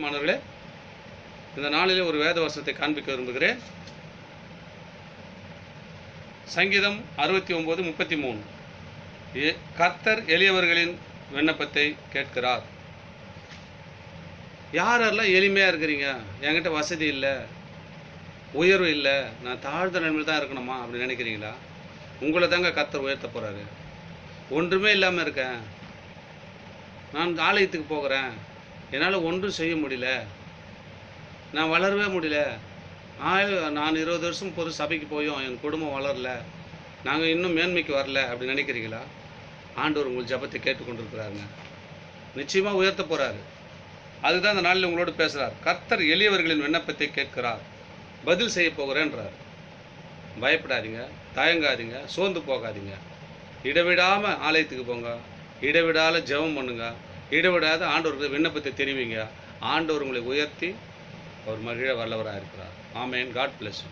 மாணவர்களே, இந்த நாளிலே ஒரு வேத வசனத்தை காண்பிக்க விரும்புகிறேன். சங்கீதம் 69:33. கர்த்தர் எளியவர்களின் விண்ணப்பத்தை கேட்கிறார். யாரெல்லாம் எளிமையாக இருக்கிறீங்க, என்கிட்ட வசதி இல்லை, உயர்வு இல்லை, நான் தாழ்ந்த நிலைமையில் தான் இருக்கணுமா அப்படின்னு நினைக்கிறீங்களா? உங்களை தாங்க கர்த்தர் உயர்த்த போகிறாரு. ஒன்றுமே இல்லாமல் இருக்கேன், நான் ஆலயத்துக்கு போகிறேன், என்னால் ஒன்றும் செய்ய முடியல, நான் வளரவே முடியல, நான் 20 வருஷம் பொது சபைக்கு போயும் என் குடும்பம் வளரல, நாங்கள் இன்னும் மேன்மைக்கு வரல அப்படின்னு நினைக்கிறீங்களா? ஆண்டவர் உங்கள் ஜபத்தை கேட்டுக்கொண்டிருக்கிறாருங்க. நிச்சயமாக உயர்த்த போகிறாரு. அதுதான் இந்த நாளில் உங்களோடு பேசுகிறார். கர்த்தர் எளியவர்களின் விண்ணப்பத்தை கேட்கிறார், பதில் செய்ய போகிறேன்றார். பயப்படாதீங்க, தயங்காதீங்க, சோர்ந்து போகாதீங்க. இடைவிடாமல் ஆலயத்துக்கு போங்க, இடைவிடாத ஜெபம் பண்ணுங்க, இடைவிடாத ஆண்டவருக்கு விண்ணப்பத்தை தெரிவிங்க. ஆண்டவர் உங்களை உயர்த்தி அவர் மகிழ வல்லவராக இருக்கிறார். ஆமென். God bless you.